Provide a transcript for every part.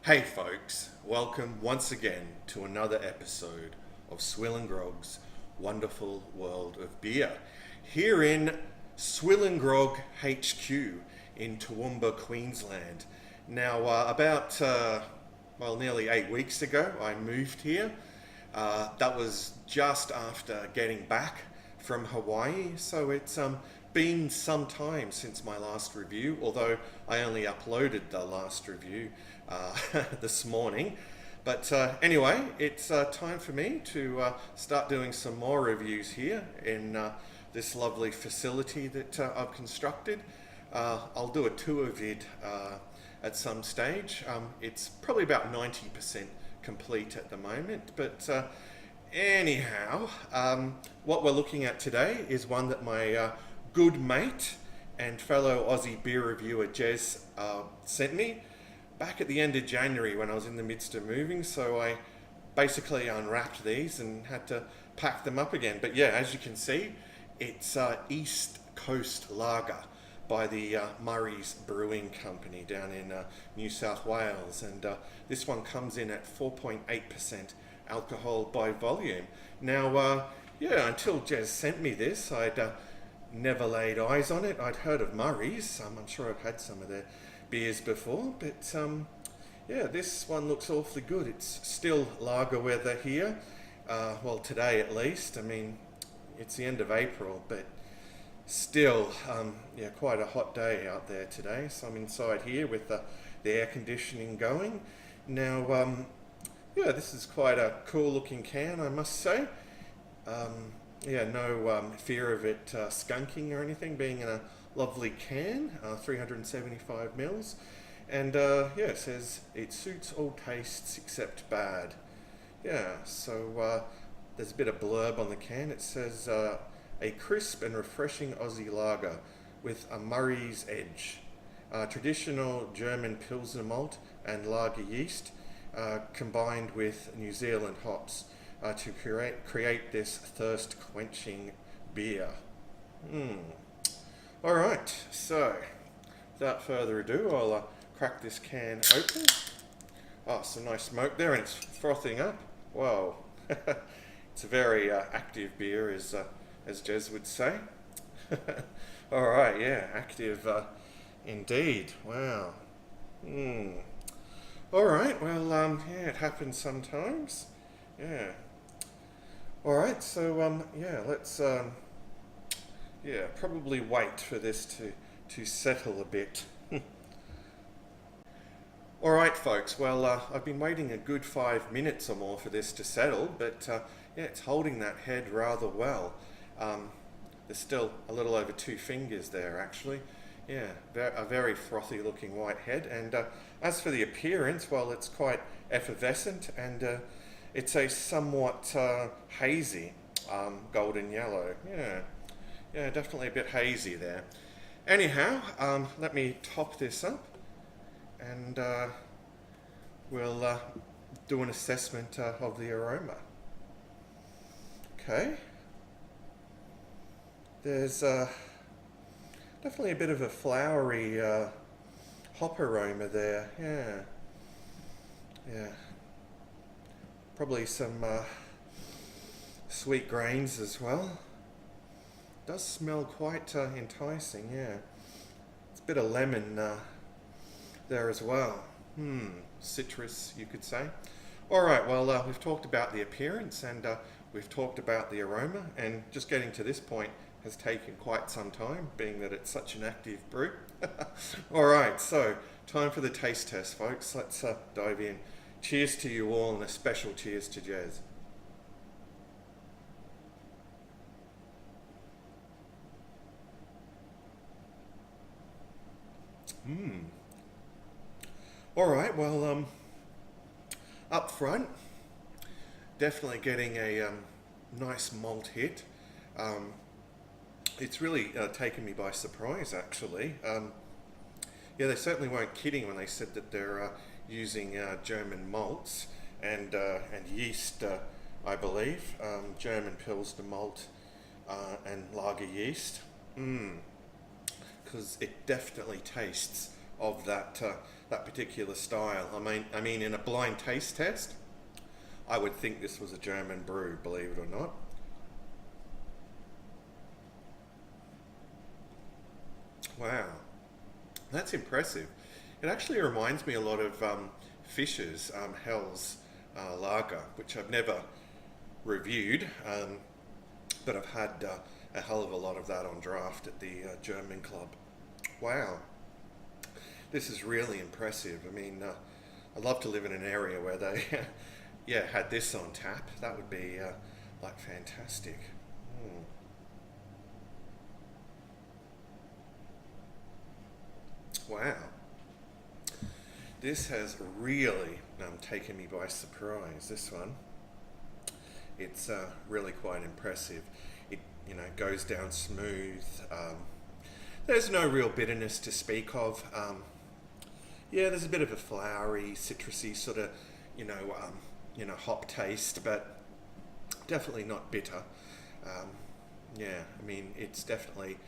Hey folks, welcome once again to another episode of SwillinGrog's wonderful world of beer. Here in SwillinGrog HQ in Toowoomba, Queensland. Now nearly 8 weeks ago I moved here. That was just after getting back from Hawaii, so it's been some time since my last review, although I only uploaded the last review this morning. But anyway, it's time for me to start doing some more reviews here in this lovely facility that I've constructed. I'll do a tour vid at some stage. It's probably about 90% complete at the moment, but anyhow, what we're looking at today is one that my good mate and fellow Aussie beer reviewer Jez sent me back at the end of January when I was in the midst of moving, so I basically unwrapped these and had to pack them up again. But yeah, as you can see, it's East Coast Lager by the Murray's Brewing Company down in New South Wales, and this one comes in at 4.8% alcohol by volume. Now, until Jez sent me this, I'd never laid eyes on it. I'd heard of Murray's. I'm sure I've had some of their beers before, but this one looks awfully good. It's still lager weather here, well, today at least. I mean, it's the end of April, but still, quite a hot day out there today. So I'm inside here with the air conditioning going. Now, this is quite a cool looking can, I must say. No fear of it skunking or anything, being in a lovely can, 375 mils, and it says it suits all tastes except bad. So there's a bit of blurb on the can. It says a crisp and refreshing Aussie lager with a Murray's edge, traditional German Pilsner malt and lager yeast combined with New Zealand hops to create this thirst-quenching beer. Alright, so without further ado, I'll crack this can open. Oh, some nice smoke there, and it's frothing up. Wow, it's a very active beer, as Jez would say. Alright, active indeed. Wow. Alright, well, it happens sometimes. Alright, so let's probably wait for this to settle a bit. Alright folks, well I've been waiting a good 5 minutes or more for this to settle, but it's holding that head rather well. There's still a little over 2 fingers there actually. A very frothy looking white head, and as for the appearance, well, it's quite effervescent, and it's a somewhat hazy golden yellow. Definitely a bit hazy there. Anyhow, let me top this up, and we'll do an assessment of the aroma. Okay. There's definitely a bit of a flowery hop aroma there. Probably some sweet grains as well. Does smell quite enticing, It's a bit of lemon there as well. Citrus, you could say. Alright, well, we've talked about the appearance, and we've talked about the aroma, and just getting to this point has taken quite some time, being that it's such an active brew. Alright, so time for the taste test, folks. Let's dive in. Cheers to you all, and a special cheers to Jez. Alright, well, up front, definitely getting a nice malt hit. It's really taken me by surprise, actually. They certainly weren't kidding when they said that they're using German malts and yeast, I believe. German Pilsner malt and lager yeast. Because it definitely tastes of that particular style. I mean, in a blind taste test, I would think this was a German brew, believe it or not. Wow, that's impressive. It actually reminds me a lot of Fisher's Hell's lager, which I've never reviewed, but I've had a hell of a lot of that on draft at the German club. Wow, this is really impressive. I mean, I'd love to live in an area where they, yeah, had this on tap. That would be like fantastic. Mm. Wow, this has really taken me by surprise. This one, it's really quite impressive. It goes down smooth. There's no real bitterness to speak of. Yeah, there's a bit of a flowery, citrusy sort of, hop taste, but definitely not bitter. Yeah, I mean, it's definitely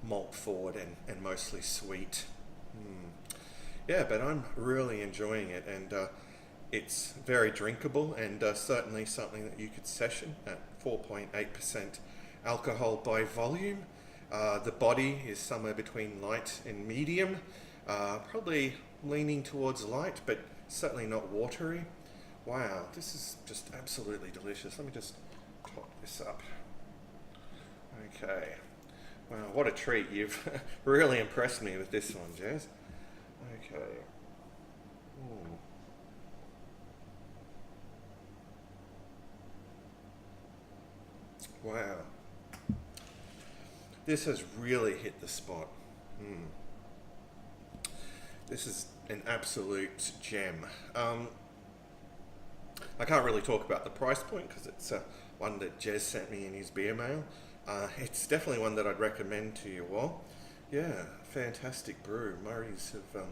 malt forward and mostly sweet. Yeah, but I'm really enjoying it, and it's very drinkable, and certainly something that you could session at 4.8% alcohol by volume. The body is somewhere between light and medium, probably leaning towards light, but certainly not watery. Wow, this is just absolutely delicious. Let me just top this up. Okay. Wow, what a treat. You've really impressed me with this one, Jez. Okay. Ooh. Wow. This has really hit the spot. This is an absolute gem. I can't really talk about the price point because it's one that Jez sent me in his beer mail. It's definitely one that I'd recommend to you all. Yeah, fantastic brew. Murray's have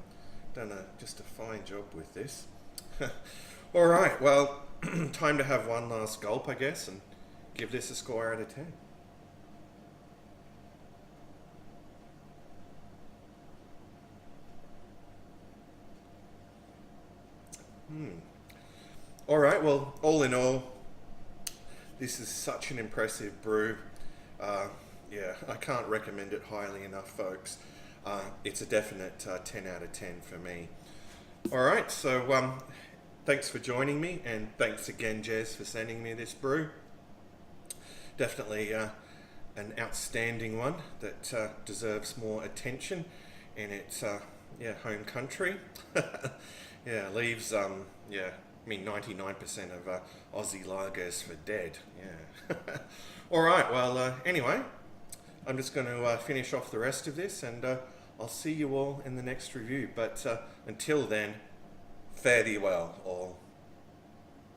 done just a fine job with this. All right, well, time to have one last gulp, I guess, and give this a score out of 10. All right, well, all in all, this is such an impressive brew. Yeah, I can't recommend it highly enough, folks. It's a definite 10 out of 10 for me. All right, so thanks for joining me, and thanks again, Jez, for sending me this brew. Definitely an outstanding one that deserves more attention in its home country. Yeah, leaves 99% of Aussie lagers for dead. Yeah. All right. Well, anyway, I'm just going to finish off the rest of this, and I'll see you all in the next review. But until then, fare thee well, all.